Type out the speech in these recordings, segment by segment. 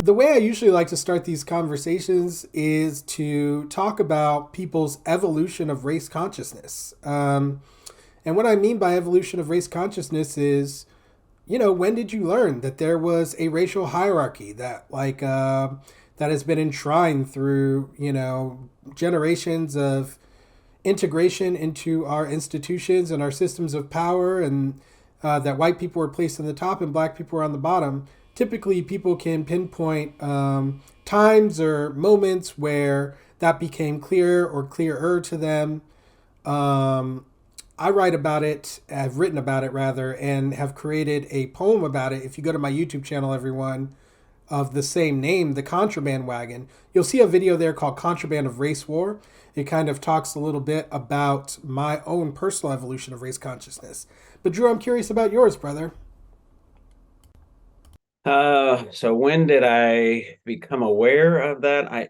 The way I usually like to start these conversations is to talk about people's evolution of race consciousness. And what I mean by evolution of race consciousness is, when did you learn that there was a racial hierarchy that has been enshrined through, generations of integration into our institutions and our systems of power, and that white people were placed on the top and black people were on the bottom. Typically, people can pinpoint times or moments where that became clear or clearer to them. I write about it, have written about it rather, and have created a poem about it. If you go to my YouTube channel, everyone, of the same name, the Contraband Wagon, you'll see a video there called Contraband of Race War. It kind of talks a little bit about my own personal evolution of race consciousness. But Drew, I'm curious about yours, brother. So when did I become aware of that? I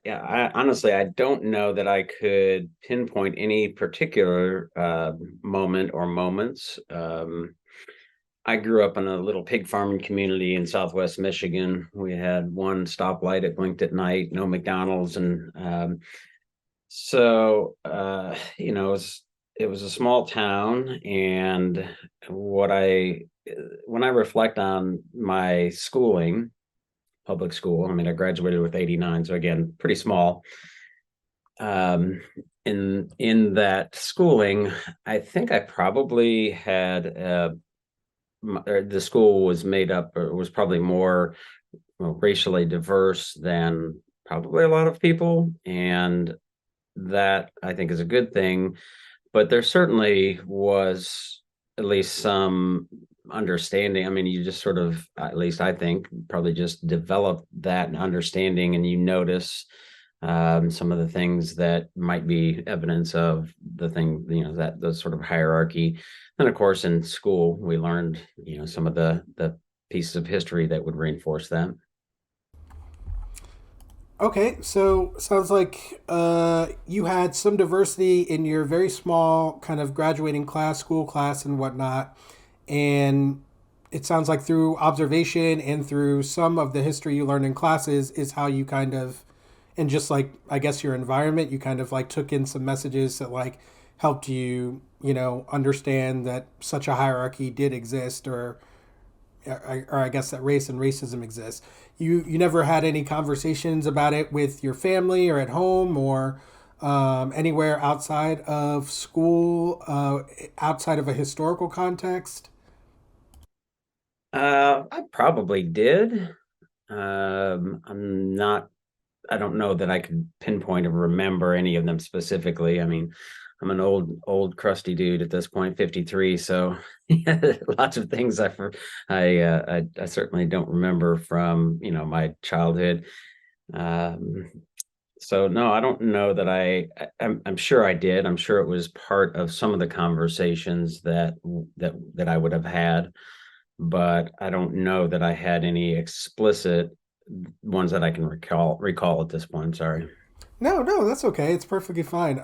honestly, I don't know that I could pinpoint any particular moment or moments. I grew up in a little pig farming community in Southwest Michigan. We had one stoplight, it blinked at night, no McDonald's, and it was a small town. And what I when I reflect on my schooling, public school, I mean, I graduated with 89, so again, pretty small. In that schooling, I think I probably had the school was made up, or was probably more racially diverse than probably a lot of people, and that I think is a good thing. But there certainly was at least some understanding. I mean, you just sort of, at least I think, probably just develop that understanding, and you notice some of the things that might be evidence of the thing, that the sort of hierarchy. And of course, in school, we learned, some of the pieces of history that would reinforce that. Okay, so sounds like you had some diversity in your very small kind of graduating class, school class, and whatnot. And it sounds like through observation and through some of the history you learned in classes is how you kind of, and just like, I guess, your environment, you kind of like took in some messages that like helped you, understand that such a hierarchy did exist, or I guess that race and racism exists. You never had any conversations about it with your family or at home or anywhere outside of school, outside of a historical context? I probably did. I'm not, I don't know that I could pinpoint or remember any of them specifically. I mean, I'm an old crusty dude at this point, 53. So yeah, lots of things I certainly don't remember from, my childhood. Um, so no, I don't know that I'm sure I did. I'm sure it was part of some of the conversations that I would have had, but I don't know that I had any explicit ones that I can recall at this point. Sorry. No, no, that's okay. It's perfectly fine.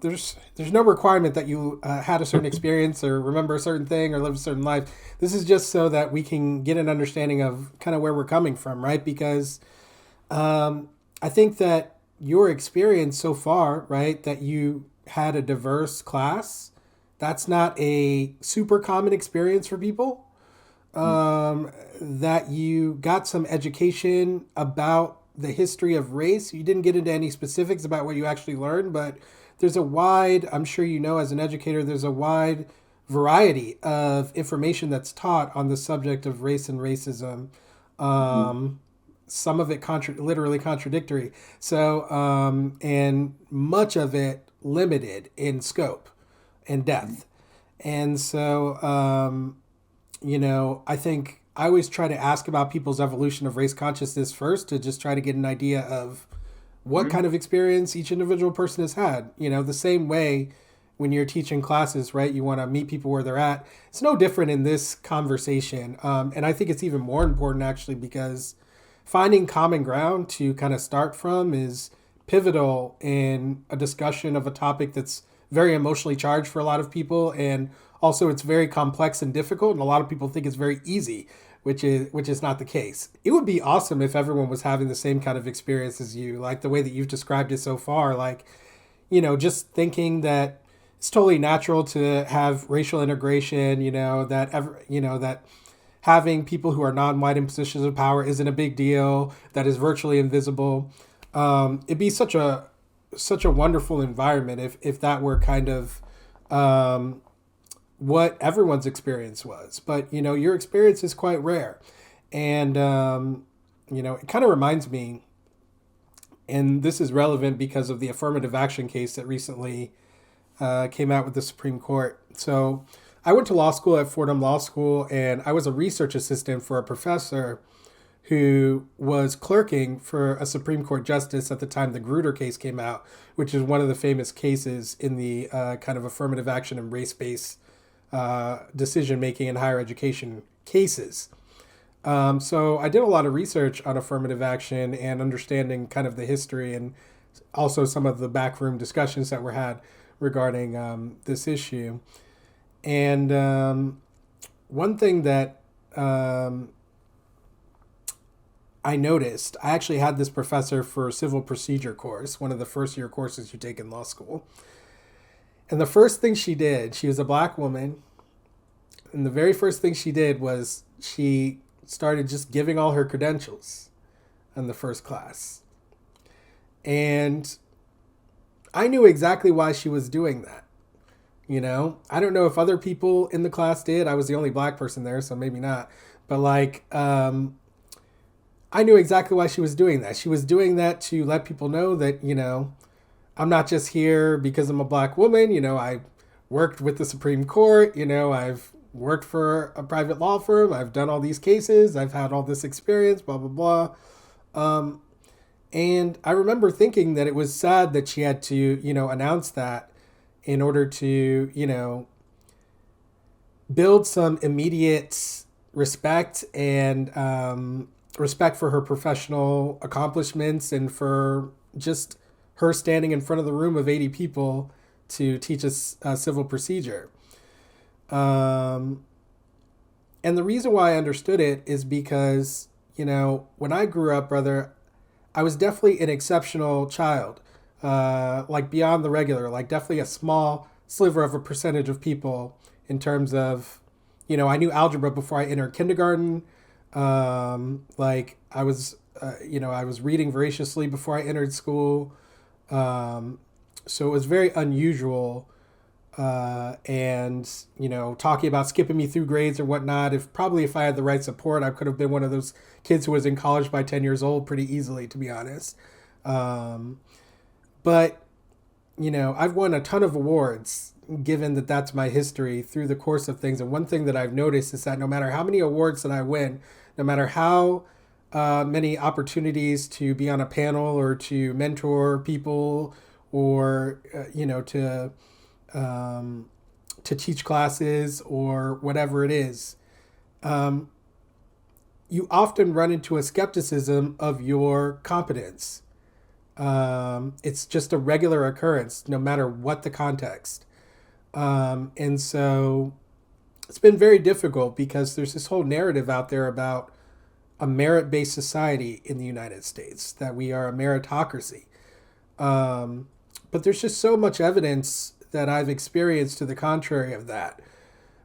There's no requirement that you had a certain experience or remember a certain thing or live a certain life. This is just so that we can get an understanding of kind of where we're coming from, right? Because I think that your experience so far, right, that you had a diverse class, that's not a super common experience for people. That you got some education about the history of race. You didn't get into any specifics about what you actually learned, but there's a wide, I'm sure you know as an educator, there's a wide variety of information that's taught on the subject of race and racism. Some of it literally contradictory. So, and much of it limited in scope and depth. And so, I think I always try to ask about people's evolution of race consciousness first to just try to get an idea of what kind of experience each individual person has had. The same way when you're teaching classes, right? You want to meet people where they're at. It's no different in this conversation. And I think it's even more important actually because finding common ground to kind of start from is pivotal in a discussion of a topic that's very emotionally charged for a lot of people and Also, it's very complex and difficult, and a lot of people think it's very easy, which is not the case. It would be awesome if everyone was having the same kind of experience as you, like the way that you've described it so far. Like, just thinking that it's totally natural to have racial integration. That having people who are non-white in positions of power isn't a big deal. That is virtually invisible. It'd be such a wonderful environment if that were kind of what everyone's experience was. But your experience is quite rare, and it kind of reminds me, and this is relevant because of the affirmative action case that recently came out with the Supreme Court. So I went to law school at Fordham Law School, and I was a research assistant for a professor who was clerking for a Supreme Court justice at the time the Grutter case came out, which is one of the famous cases in the kind of affirmative action and race-based decision-making in higher education cases. So I did a lot of research on affirmative action and understanding kind of the history and also some of the backroom discussions that were had regarding this issue. And one thing that I noticed, I actually had this professor for a civil procedure course, one of the first year courses you take in law school. And the first thing she did, she was a black woman, and the very first thing she did was she started just giving all her credentials in the first class. And I knew exactly why she was doing that. I don't know if other people in the class did. I was the only black person there, so maybe not. But I knew exactly why she was doing that. She was doing that to let people know that, I'm not just here because I'm a black woman. I worked with the Supreme Court. I've worked for a private law firm. I've done all these cases. I've had all this experience, blah, blah, blah. And I remember thinking that it was sad that she had to, announce that in order to, build some immediate respect and respect for her professional accomplishments and for just her standing in front of the room of 80 people to teach us civil procedure. And the reason why I understood it is because, when I grew up, brother, I was definitely an exceptional child, beyond the regular, definitely a small sliver of a percentage of people in terms of, I knew algebra before I entered kindergarten. I was reading voraciously before I entered school. So it was very unusual. And talking about skipping me through grades or whatnot, if I had the right support, I could have been one of those kids who was in college by 10 years old pretty easily, to be honest. But I've won a ton of awards, given that that's my history through the course of things. And one thing that I've noticed is that no matter how many awards that I win, no matter how many opportunities to be on a panel or to mentor people or, to teach classes or whatever it is, you often run into a skepticism of your competence. It's just a regular occurrence, no matter what the context. And so it's been very difficult because there's this whole narrative out there about a merit-based society in the United States, that we are a meritocracy. But there's just so much evidence that I've experienced to the contrary of that,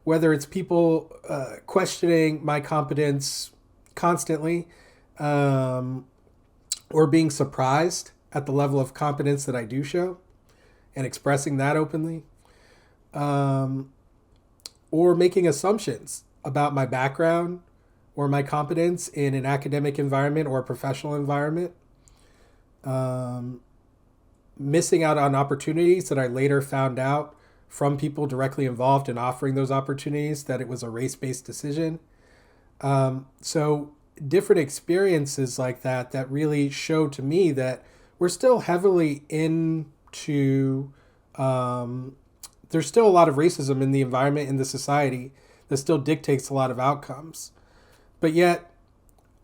whether it's people questioning my competence constantly, or being surprised at the level of competence that I do show and expressing that openly, or making assumptions about my background or my competence in an academic environment or a professional environment, missing out on opportunities that I later found out from people directly involved in offering those opportunities that it was a race-based decision. So different experiences like that really show to me that we're still heavily into, there's still a lot of racism in the environment, in the society, that still dictates a lot of outcomes. But yet,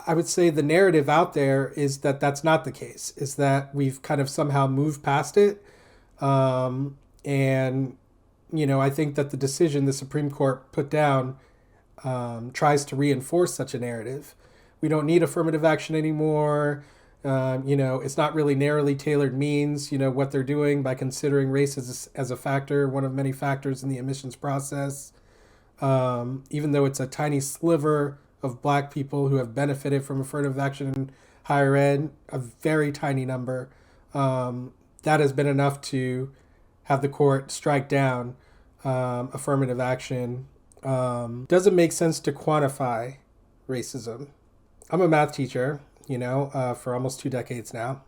I would say the narrative out there is that that's not the case, is that we've kind of somehow moved past it. And, I think that the decision the Supreme Court put down tries to reinforce such a narrative. We don't need affirmative action anymore. It's not really narrowly tailored means, what they're doing by considering race as a factor, one of many factors in the admissions process. Even though it's a tiny sliver of Black people who have benefited from affirmative action in higher ed, a very tiny number, that has been enough to have the court strike down affirmative action. Doesn't make sense to quantify racism. I'm a math teacher, for almost 2 decades now.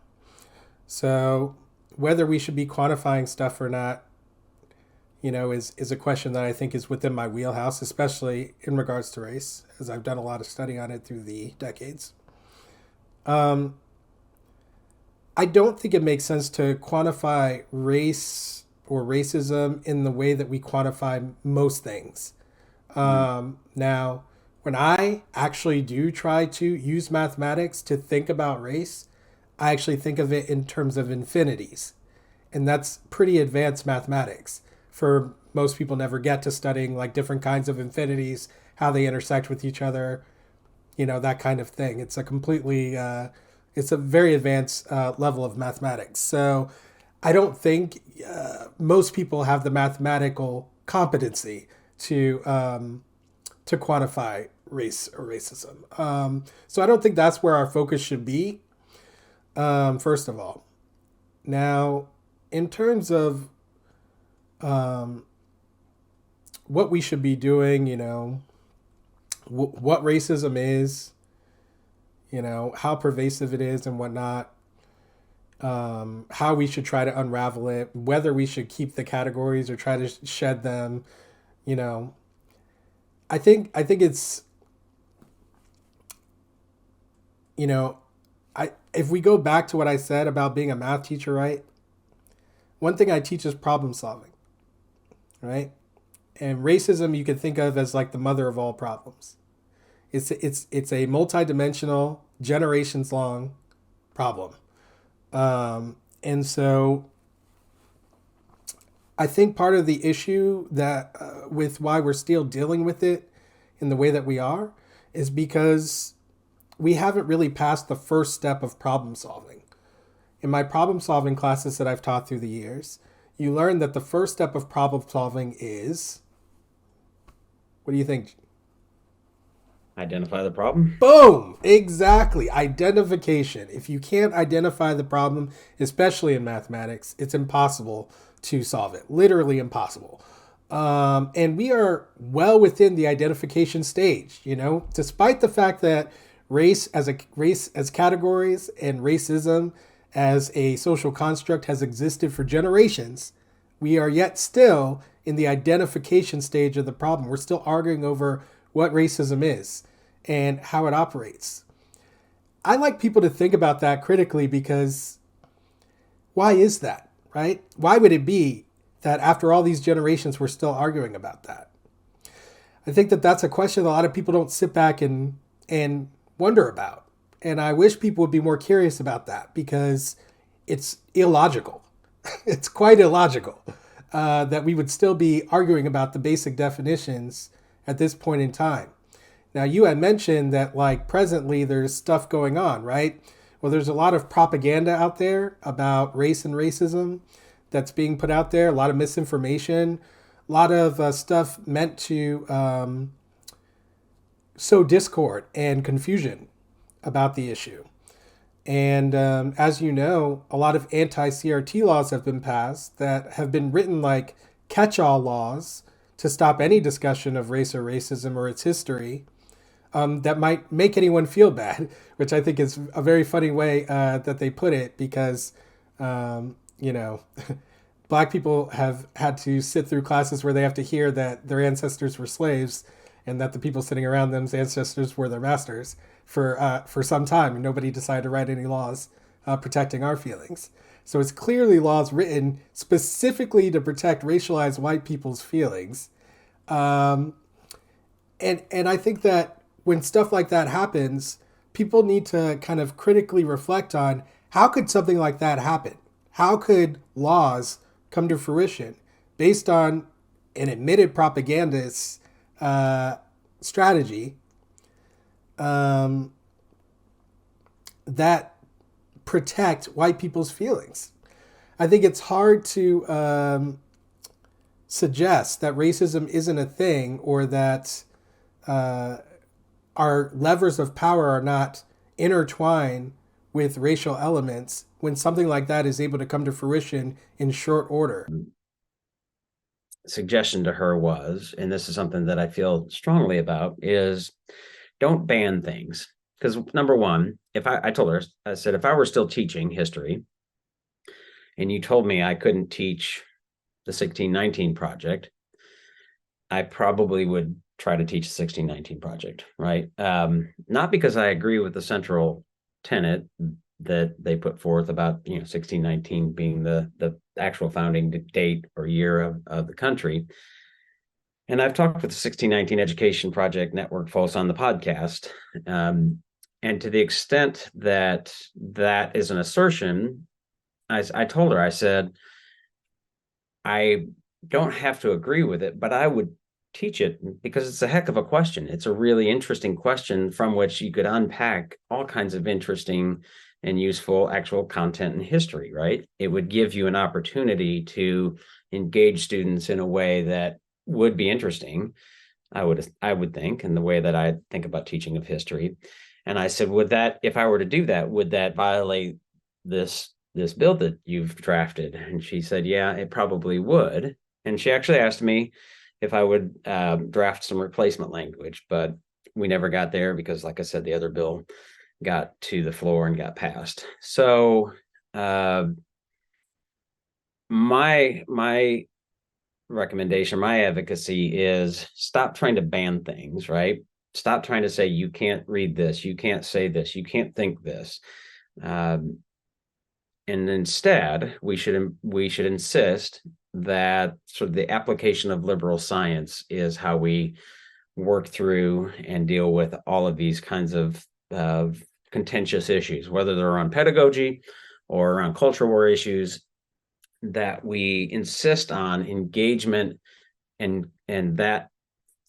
So whether we should be quantifying stuff or not, is a question that I think is within my wheelhouse, especially in regards to race, as I've done a lot of study on it through the decades. I don't think it makes sense to quantify race or racism in the way that we quantify most things. Now, when I actually do try to use mathematics to think about race, I actually think of it in terms of infinities. And that's pretty advanced mathematics. For most people never get to studying like different kinds of infinities, how they intersect with each other, that kind of thing. It's it's a very advanced level of mathematics. So I don't think most people have the mathematical competency to quantify race or racism. So I don't think that's where our focus should be, first of all. Now, in terms of what we should be doing, what racism is, how pervasive it is and whatnot, how we should try to unravel it, whether we should keep the categories or try to shed them, I think it's, if we go back to what I said about being a math teacher, right? One thing I teach is problem solving, right? And racism you can think of as like the mother of all problems. It's a multidimensional, generations long problem. And so I think part of the issue that with why we're still dealing with it in the way that we are is because we haven't really passed the first step of problem solving. In my problem solving classes that I've taught through the years, you learn that the first step of problem solving is, what do you think? Identify the problem. Boom! Exactly. Identification. If you can't identify the problem, especially in mathematics, it's impossible to solve it. Literally impossible. And we are well within the identification stage, despite the fact that race as categories and racism as a social construct has existed for generations, we are yet still in the identification stage of the problem. We're still arguing over what racism is and how it operates. I like people to think about that critically because why is that, right? Why would it be that after all these generations, we're still arguing about that? I think that that's a question that a lot of people don't sit back and wonder about. And I wish people would be more curious about that because it's illogical. It's quite illogical that we would still be arguing about the basic definitions at this point in time. Now, you had mentioned that like presently there's stuff going on, right? Well, there's a lot of propaganda out there about race and racism that's being put out there, a lot of misinformation, a lot of stuff meant to sow discord and confusion about the issue. And as you know, a lot of anti-CRT laws have been passed that have been written like catch-all laws to stop any discussion of race or racism or its history that might make anyone feel bad, which I think is a very funny way that they put it because, Black people have had to sit through classes where they have to hear that their ancestors were slaves and that the people sitting around them's ancestors were their masters for some time. And nobody decided to write any laws protecting our feelings. So it's clearly laws written specifically to protect racialized white people's feelings. And I think that when stuff like that happens, people need to kind of critically reflect on how could something like that happen? How could laws come to fruition based on an admitted propagandist strategy that protect white people's feelings. I think it's hard to suggest that racism isn't a thing, or that our levers of power are not intertwined with racial elements, when something like that is able to come to fruition in short order. Suggestion to her was, and this is something that I feel strongly about, is don't ban things. Because number one, I told her, I said, if I were still teaching history and you told me I couldn't teach the 1619 project, I probably would try to teach the 1619 project, right? Not because I agree with the central tenet that they put forth about 1619 being the actual founding date or year of the country. And I've talked with the 1619 Education Project Network folks on the podcast. And to the extent that that is an assertion, I told her, I said, I don't have to agree with it, but I would teach it because it's a heck of a question. It's a really interesting question from which you could unpack all kinds of interesting and useful actual content in history, right? It would give you an opportunity to engage students in a way that would be interesting, I would think, in the way that I think about teaching of history. And I said, if I were to do that, would that violate this bill that you've drafted? And she said, yeah, it probably would. And she actually asked me if I would draft some replacement language, but we never got there because, like I said, the other bill got to the floor and got passed. So my recommendation, my advocacy is stop trying to ban things, right? Stop trying to say you can't read this, you can't say this, you can't think this. And instead, we should insist that sort of the application of liberal science is how we work through and deal with all of these kinds of contentious issues, whether they're on pedagogy or on culture war issues, that we insist on engagement and that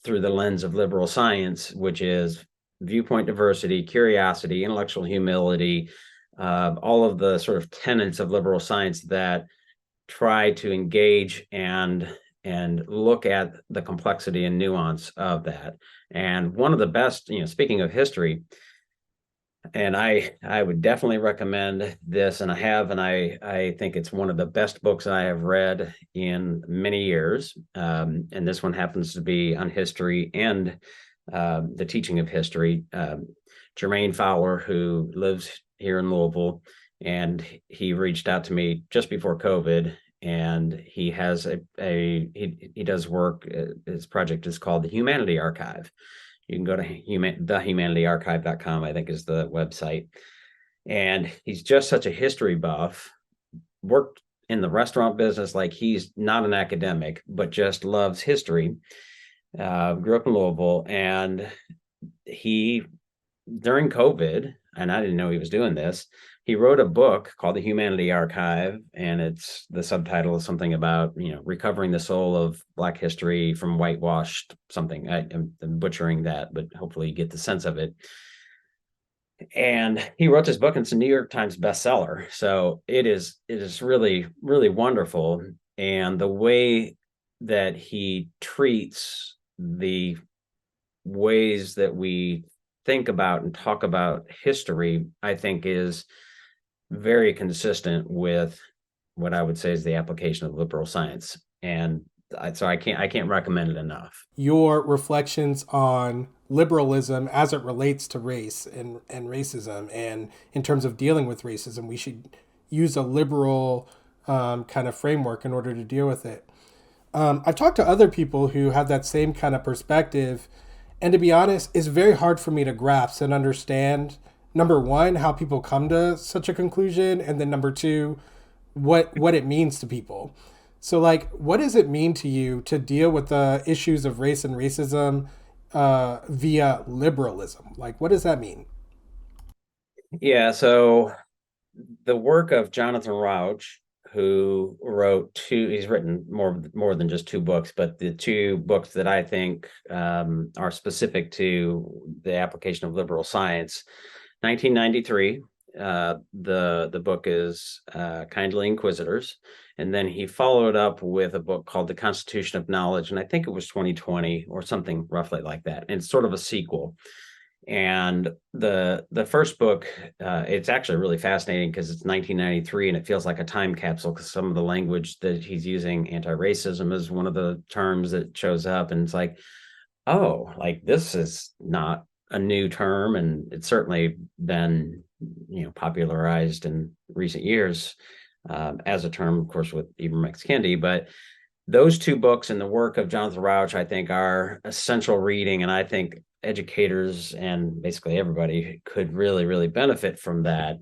through the lens of liberal science, which is viewpoint diversity, curiosity, intellectual humility, all of the sort of tenets of liberal science that try to engage and look at the complexity and nuance of that. And one of the best, speaking of history, and I would definitely recommend this, and I think it's one of the best books I have read in many years. And this one happens to be on history and the teaching of history. Jermaine Fowler, who lives here in Louisville, and he reached out to me just before COVID, and he has he does work. His project is called the Humanity Archive. You can go to thehumanityarchive.com, I think is the website. And he's just such a history buff, worked in the restaurant business, like he's not an academic, but just loves history. Grew up in Louisville, and he, during COVID, and I didn't know he was doing this, he wrote a book called The Humanity Archive, and it's the subtitle is something about, recovering the soul of Black history from whitewashed something. I'm butchering that, but hopefully you get the sense of it. And he wrote this book, and it's a New York Times bestseller. So it is really, really wonderful. And the way that he treats the ways that we think about and talk about history, I think, is very consistent with what I would say is the application of liberal science. And so I can't recommend it enough. Your reflections on liberalism as it relates to race and racism, and in terms of dealing with racism, we should use a liberal kind of framework in order to deal with it. I've talked to other people who have that same kind of perspective, and to be honest, it's very hard for me to grasp and understand, number one, how people come to such a conclusion, and then number two, what it means to people. So, what does it mean to you to deal with the issues of race and racism via liberalism? What does that mean? Yeah, so the work of Jonathan Rauch, who wrote he's written more than just two books, but the two books that I think are specific to the application of liberal science. 1993, the book is Kindly Inquisitors, and then he followed up with a book called The Constitution of Knowledge, and I think it was 2020 or something roughly like that. And it's sort of a sequel. And the first book, it's actually really fascinating because it's 1993 and it feels like a time capsule, because some of the language that he's using, anti-racism is one of the terms that shows up, and it's like, oh, like this is not a new term, and it's certainly been popularized in recent years as a term, of course, with Ibram X. Kendi. But those two books and the work of Jonathan Rauch, I think, are essential reading, and I think educators and basically everybody could really, really benefit from that.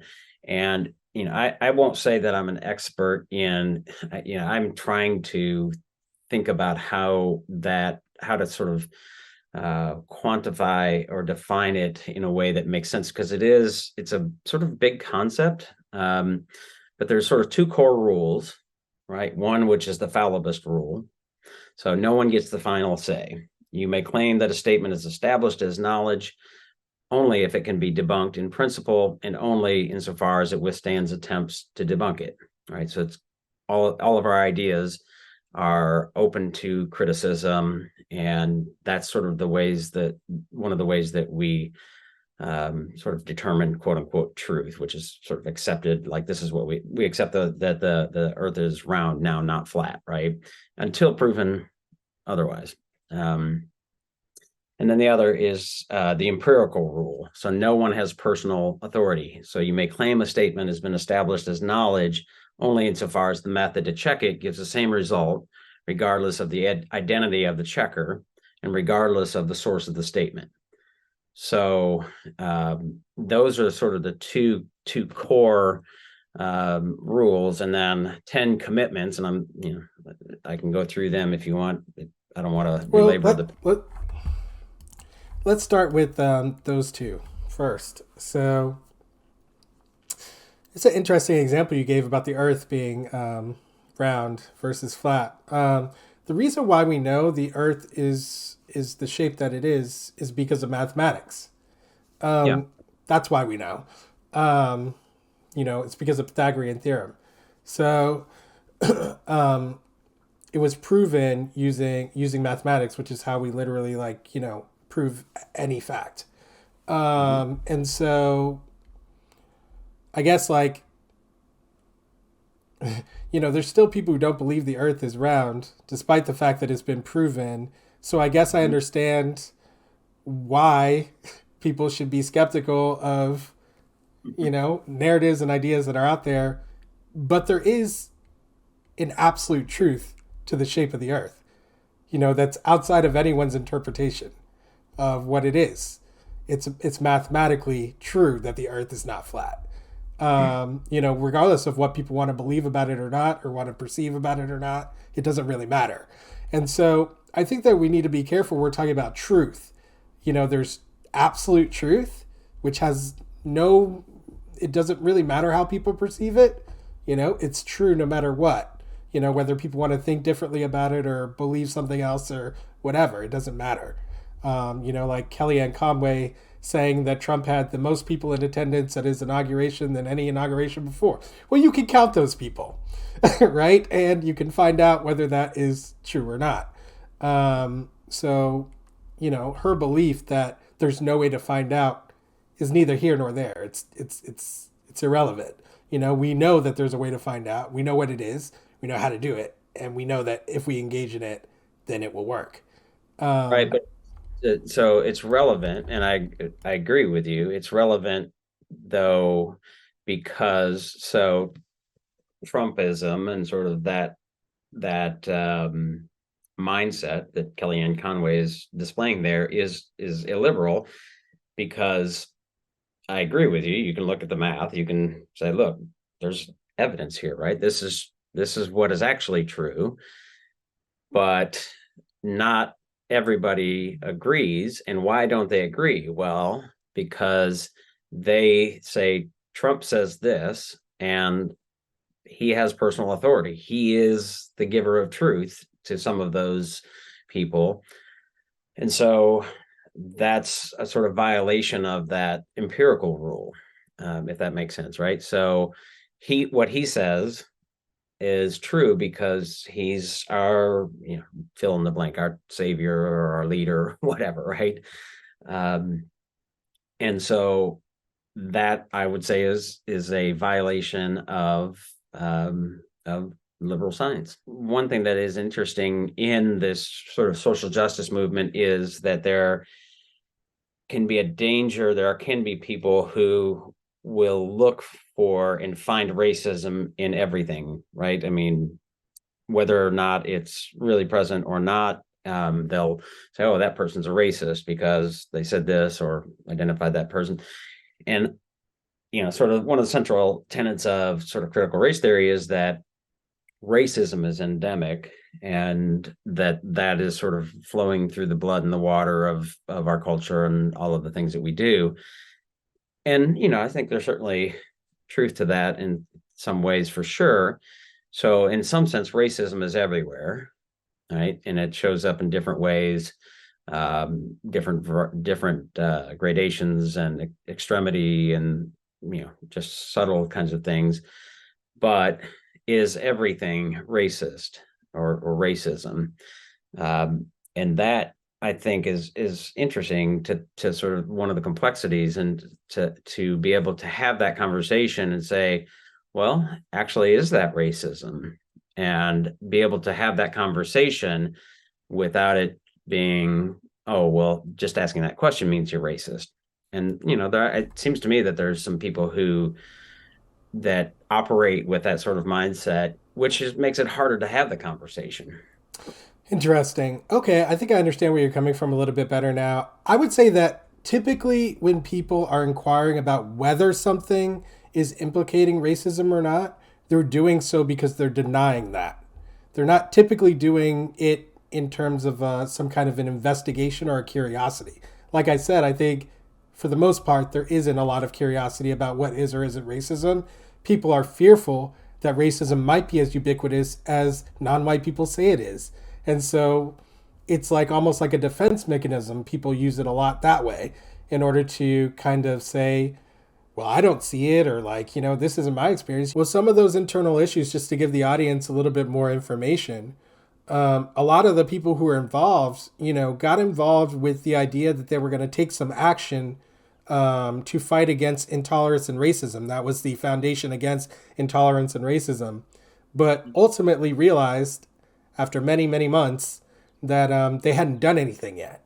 And I won't say that I'm an expert in, I'm trying to think about how to sort of quantify or define it in a way that makes sense, because it's a sort of big concept, but there's sort of two core rules, right? One, which is the fallibist rule. So no one gets the final say. You may claim that a statement is established as knowledge only if it can be debunked in principle, and only insofar as it withstands attempts to debunk it, right? So it's all of our ideas are open to criticism, and that's sort of one of the ways that we sort of determine quote unquote truth, which is sort of accepted. Like, this is what we accept that the earth is round now, not flat, right? Until proven otherwise. And then the other is the empirical rule. So no one has personal authority. So you may claim a statement has been established as knowledge only insofar as the method to check it gives the same result, regardless of the identity of the checker and regardless of the source of the statement. So those are sort of the two core rules, and then 10 commitments. And I can go through them if you want. I don't want to belabor Let's start with those two first. So it's an interesting example you gave about the Earth being round versus flat. The reason why we know the Earth is the shape that it is because of mathematics. That's why we know. It's because of Pythagorean theorem. So it was proven using mathematics, which is how we literally prove any fact. And so I guess there's still people who don't believe the Earth is round, despite the fact that it's been proven. So I guess I understand why people should be skeptical of, narratives and ideas that are out there. But there is an absolute truth to the shape of the Earth, that's outside of anyone's interpretation of what it is. It's mathematically true that the Earth is not flat. Regardless of what people want to believe about it or not, or want to perceive about it or not, it doesn't really matter. And so I think that we need to be careful. We're talking about truth. There's absolute truth, which has it doesn't really matter how people perceive it. It's true no matter what, whether people want to think differently about it or believe something else or whatever, it doesn't matter. Like Kellyanne Conway saying that Trump had the most people in attendance at his inauguration than any inauguration before. Well, you can count those people, right? And you can find out whether that is true or not. So, her belief that there's no way to find out is neither here nor there. It's irrelevant. We know that there's a way to find out. We know what it is. We know how to do it. And we know that if we engage in it, then it will work. Right. But so it's relevant, and I agree with you. It's relevant, though, because Trumpism and sort of that mindset that Kellyanne Conway is displaying there is illiberal, because I agree with you. You can look at the math. You can say, look, there's evidence here, right? This is what is actually true, but not everybody agrees. And why don't they agree? Well, because they say Trump says this, and he has personal authority. He is the giver of truth to some of those people. And so that's a sort of violation of that empirical rule, if that makes sense, right? So what he says is true because he's our, fill in the blank, our savior or our leader, whatever, right? And so that I would say is a violation of liberal science. One thing that is interesting in this sort of social justice movement is that there can be a danger. There can be people who will look for and find racism in everything, right? I mean, whether or not it's really present or not, they'll say, oh, that person's a racist because they said this or identified that person. And, sort of one of the central tenets of sort of critical race theory is that racism is endemic and that is sort of flowing through the blood and the water of our culture and all of the things that we do. And, I think there's certainly truth to that in some ways for sure. So in some sense, racism is everywhere, right? And it shows up in different ways, different gradations and extremity and, just subtle kinds of things. But is everything racist or racism? And that I think is interesting to sort of one of the complexities, and to be able to have that conversation and say, well, actually, is that racism? And be able to have that conversation without it being, oh, well, just asking that question means you're racist. And, it seems to me that there's some people that operate with that sort of mindset, which makes it harder to have the conversation. Interesting. Okay, I think I understand where you're coming from a little bit better now. I would say that typically when people are inquiring about whether something is implicating racism or not, they're doing so because they're denying that. They're not typically doing it in terms of some kind of an investigation or a curiosity. Like I said, I think for the most part, there isn't a lot of curiosity about what is or isn't racism. People are fearful that racism might be as ubiquitous as non-white people say it is. And so it's like almost like a defense mechanism. People use it a lot that way in order to kind of say, well, I don't see it, or like, this isn't my experience. Well, some of those internal issues, just to give the audience a little bit more information, a lot of the people who were involved, got involved with the idea that they were going to take some action to fight against intolerance and racism. That was the foundation against intolerance and racism. But ultimately realized after many, many months that they hadn't done anything yet.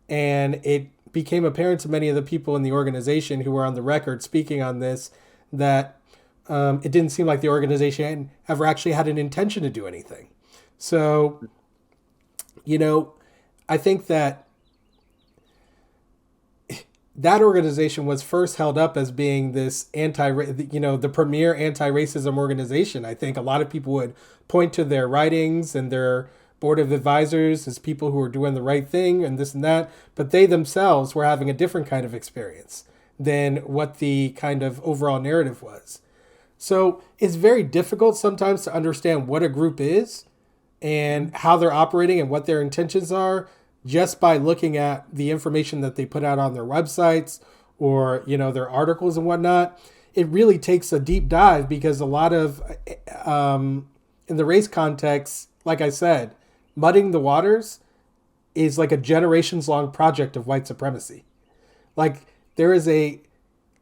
And it became apparent to many of the people in the organization who were on the record speaking on this that it didn't seem like the organization ever actually had an intention to do anything. So, I think that organization was first held up as being this the premier anti-racism organization. I think a lot of people would point to their writings and their board of advisors as people who were doing the right thing and this and that, but they themselves were having a different kind of experience than what the kind of overall narrative was. So it's very difficult sometimes to understand what a group is and how they're operating and what their intentions are just by looking at the information that they put out on their websites or, their articles and whatnot. It really takes a deep dive because a lot of, in the race context, like I said, mudding the waters is like a generations long project of white supremacy. Like there is a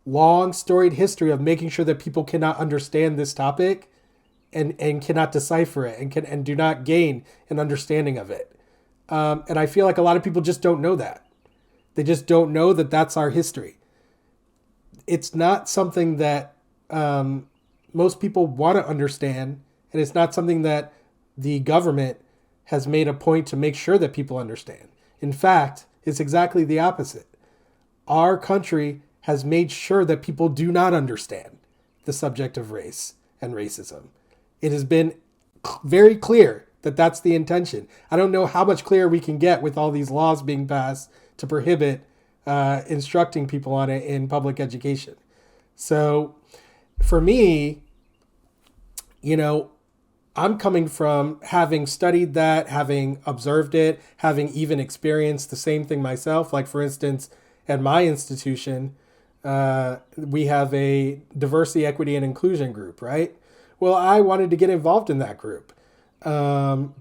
long storied history of making sure that people cannot understand this topic and cannot decipher it and do not gain an understanding of it. And I feel like a lot of people just don't know that. They just don't know that that's our history. It's not something that most people want to understand, and it's not something that the government has made a point to make sure that people understand. In fact, it's exactly the opposite. Our country has made sure that people do not understand the subject of race and racism. It has been very clear that that's the intention. I don't know how much clearer we can get with all these laws being passed to prohibit instructing people on it in public education. So for me, you know, I'm coming from having studied that, having observed it, having even experienced the same thing myself. Like, for instance, at my institution, we have a diversity, equity, and inclusion group, right? Well, I wanted to get involved in that group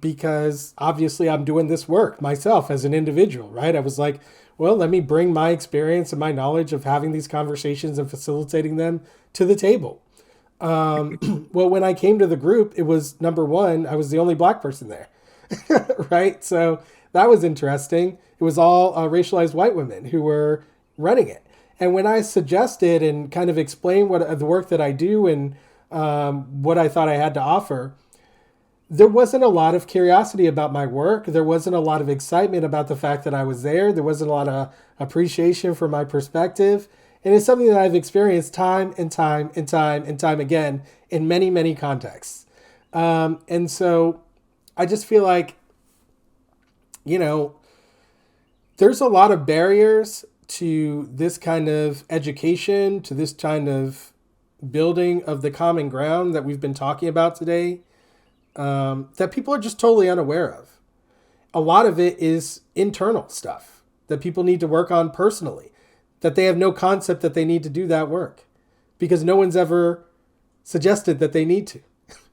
because obviously I'm doing this work myself as an individual, right? I was like, well, let me bring my experience and my knowledge of having these conversations and facilitating them to the table. Well, when I came to the group, it was number one, I was the only black person there, right? So that was interesting. It was all racialized white women who were running it. And when I suggested and kind of explained what the work that I do and what I thought I had to offer, there wasn't a lot of curiosity about my work. There wasn't a lot of excitement about the fact that I was there. There wasn't a lot of appreciation for my perspective. And it's something that I've experienced time and time and time and time again in many, many contexts. And so I just feel like, you know, there's a lot of barriers to this kind of education, to this kind of building of the common ground that we've been talking about today, that people are just totally unaware of. A lot of it is internal stuff that people need to work on personally, that they have no concept that they need to do that work because no one's ever suggested that they need to.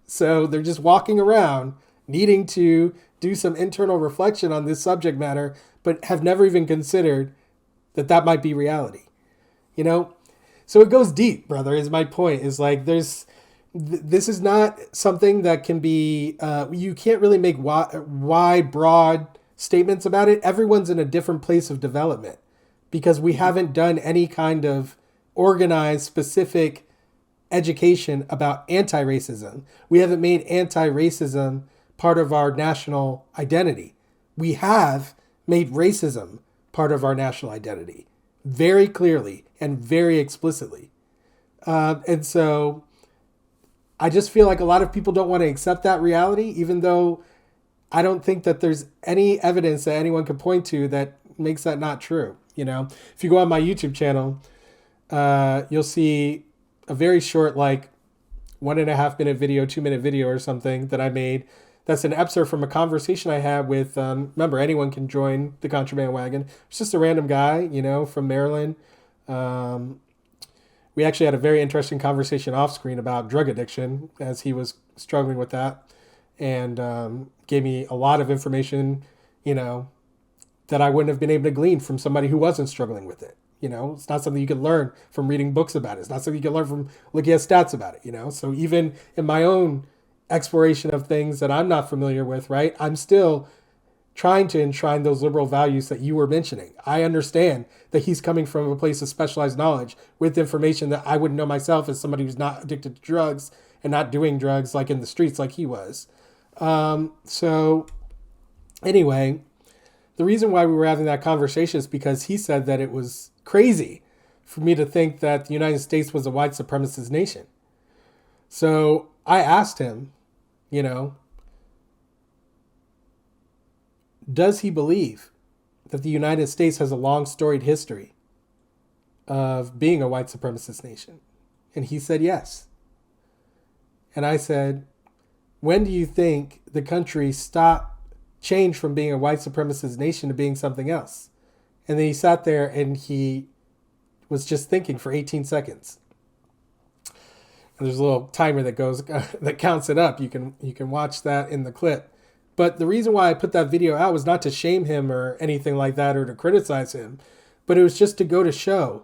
So they're just walking around needing to do some internal reflection on this subject matter, but have never even considered that that might be reality, you know? So it goes deep, brother, is my point. Is like, this is not something that can be, you can't really make wide, broad statements about it. Everyone's in a different place of development because we haven't done any kind of organized, specific education about anti-racism. We haven't made anti-racism part of our national identity. We have made racism part of our national identity very clearly and very explicitly. And so I just feel like a lot of people don't want to accept that reality, even though I don't think that there's any evidence that anyone can point to that makes that not true. You know, if you go on my YouTube channel, you'll see a very short, like 1.5 minute video, 2 minute video or something that I made. That's an excerpt from a conversation I had with, remember, anyone can join the Contraband Wagon. It's just a random guy, you know, from Maryland. We actually had a very interesting conversation off screen about drug addiction as he was struggling with that, and gave me a lot of information, you know, that I wouldn't have been able to glean from somebody who wasn't struggling with it. You know, it's not something you can learn from reading books about it. It's not something you can learn from looking at stats about it, you know? So even in my own exploration of things that I'm not familiar with, right, I'm still trying to enshrine those liberal values that you were mentioning. I understand that he's coming from a place of specialized knowledge with information that I wouldn't know myself as somebody who's not addicted to drugs and not doing drugs like in the streets like he was. So anyway, the reason why we were having that conversation is because he said that it was crazy for me to think that the United States was a white supremacist nation. So I asked him, you know, does he believe that the United States has a long storied history of being a white supremacist nation? And he said yes. And I said, when do you think the country changed from being a white supremacist nation to being something else? And then he sat there and he was just thinking for 18 seconds. And there's a little timer that goes that counts it up. You can watch that in the clip. But the reason why I put that video out was not to shame him or anything like that or to criticize him, but it was just to go to show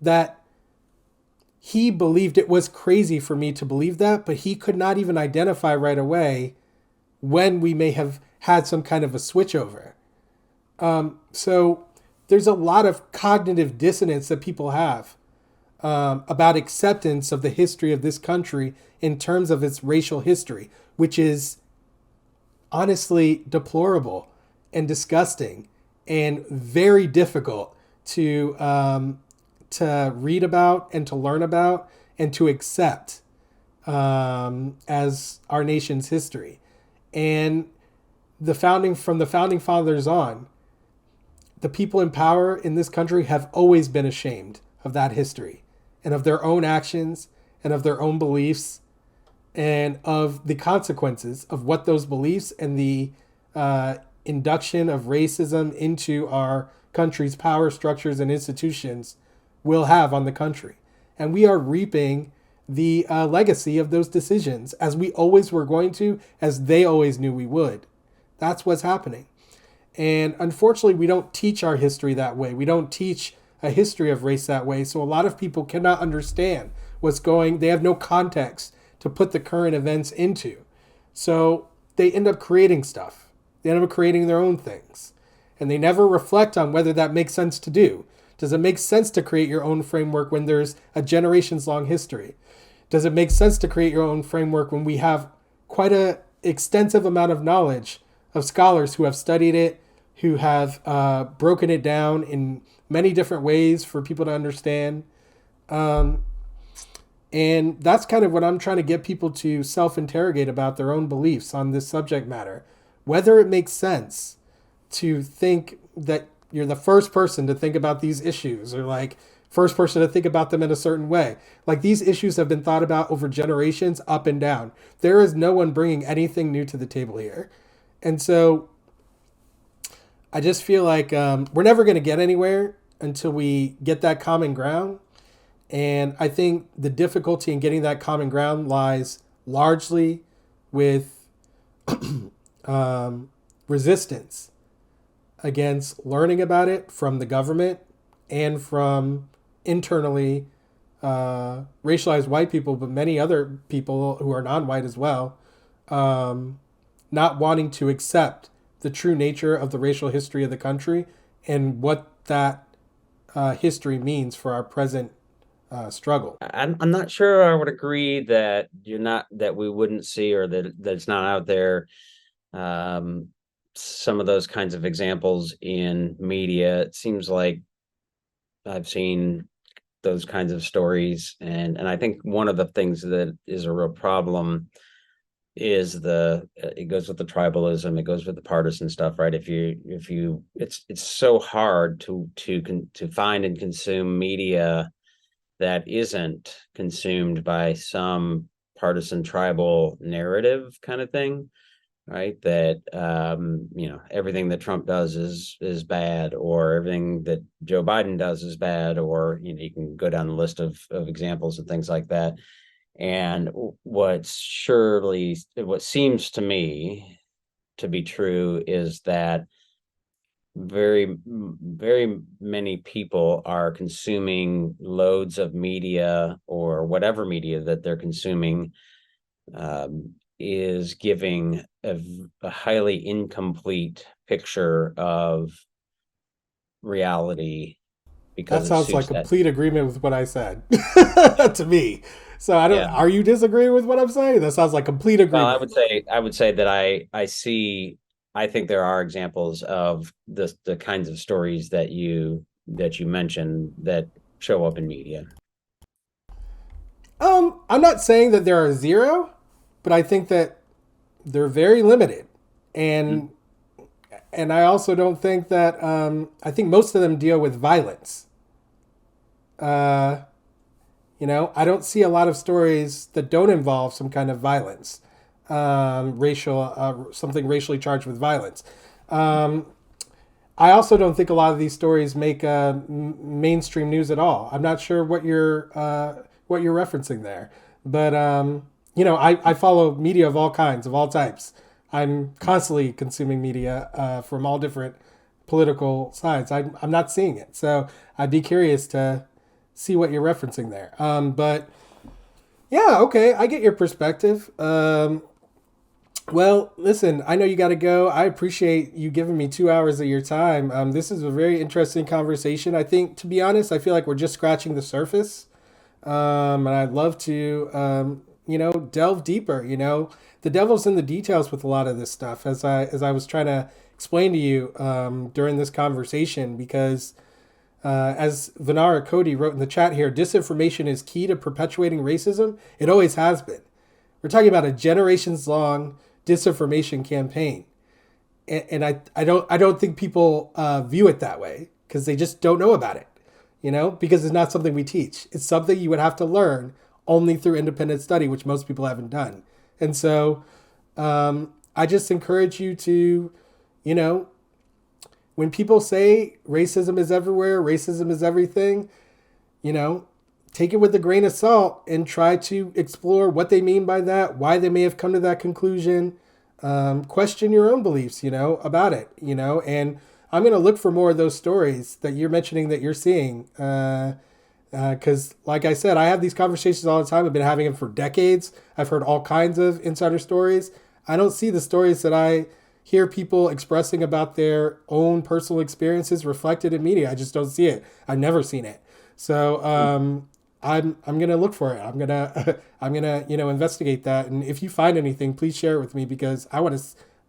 that he believed it was crazy for me to believe that, but he could not even identify right away when we may have had some kind of a switchover. So there's a lot of cognitive dissonance that people have about acceptance of the history of this country in terms of its racial history, which is honestly deplorable and disgusting and very difficult to read about and to learn about and to accept as our nation's history. And from the founding fathers on, the people in power in this country have always been ashamed of that history and of their own actions and of their own beliefs and of the consequences of what those beliefs and the induction of racism into our country's power structures and institutions will have on the country. And we are reaping the legacy of those decisions, as we always were going to, as they always knew we would. That's what's happening. And unfortunately, we don't teach our history that way. We don't teach a history of race that way. So a lot of people cannot understand what's going, they have no context to put the current events into. So they end up creating stuff. They end up creating their own things. And they never reflect on whether that makes sense to do. Does it make sense to create your own framework when there's a generations long history? Does it make sense to create your own framework when we have quite an extensive amount of knowledge of scholars who have studied it, who have broken it down in many different ways for people to understand? And that's kind of what I'm trying to get people to self-interrogate about their own beliefs on this subject matter. Whether it makes sense to think that you're the first person to think about these issues, or like first person to think about them in a certain way. Like, these issues have been thought about over generations, up and down. There is no one bringing anything new to the table here. And so I just feel like we're never going to get anywhere until we get that common ground. And I think the difficulty in getting that common ground lies largely with resistance against learning about it from the government and from internally racialized white people, but many other people who are non-white as well, not wanting to accept the true nature of the racial history of the country and what that history means for our present struggle. I'm not sure I would agree that we wouldn't see, or that it's not out there. Some of those kinds of examples in media, it seems like I've seen those kinds of stories, and I think one of the things that is a real problem is it goes with the tribalism, it goes with the partisan stuff, right? It's so hard to find and consume media that isn't consumed by some partisan tribal narrative kind of thing, right? That everything that Trump does is bad, or everything that Joe Biden does is bad, or you can go down the list of examples and things like that. And what seems to me to be true is that very, very many people are consuming loads of media, or whatever media that they're consuming is giving a highly incomplete picture of reality. Because that sounds like complete agreement with what I said to me. So I don't. Yeah. Are you disagreeing with what I'm saying? That sounds like complete agreement. Well, I would say that I see. I think there are examples of the kinds of stories that you mentioned that show up in media. I'm not saying that there are zero, but I think that they're very limited, and I also don't think that. I think most of them deal with violence. I don't see a lot of stories that don't involve some kind of violence, something racially charged with violence. I also don't think a lot of these stories make mainstream news at all. I'm not sure what you're referencing there, but I follow media of all kinds, of all types. I'm constantly consuming media from all different political sides. I'm not seeing it, so I'd be curious to see what you're referencing there. But yeah, okay, I get your perspective. Well, listen, I know you got to go. I appreciate you giving me 2 hours of your time. This is a very interesting conversation. I think, to be honest, I feel like we're just scratching the surface. And I'd love to, delve deeper. The devil's in the details with a lot of this stuff, as I was trying to explain to you during this conversation, because as Vanara Cody wrote in the chat here, disinformation is key to perpetuating racism. It always has been. We're talking about a generations-long disinformation campaign, and I don't think people view it that way, because they just don't know about it. Because it's not something we teach. It's something you would have to learn only through independent study, which most people haven't done. And so I just encourage you to, you know, when people say racism is everywhere, racism is everything, you know, take it with a grain of salt and try to explore what they mean by that, why they may have come to that conclusion. Question your own beliefs, about it, and I'm going to look for more of those stories that you're mentioning that you're seeing. Because, like I said, I have these conversations all the time. I've been having them for decades. I've heard all kinds of insider stories. I don't see the stories that I hear people expressing about their own personal experiences reflected in media. I just don't see it. I've never seen it. So I'm gonna look for it. I'm gonna I'm gonna investigate that. And if you find anything, please share it with me because I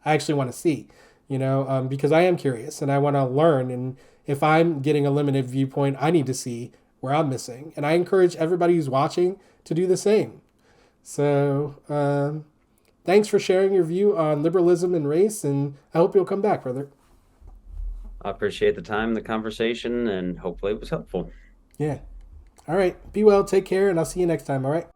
actually want to see. Because I am curious and I want to learn. And if I'm getting a limited viewpoint, I need to see where I'm missing. And I encourage everybody who's watching to do the same. So thanks for sharing your view on liberalism and race, and I hope you'll come back, brother. I appreciate the time, the conversation, and hopefully it was helpful. Yeah. All right. Be well. Take care, and I'll see you next time. All right.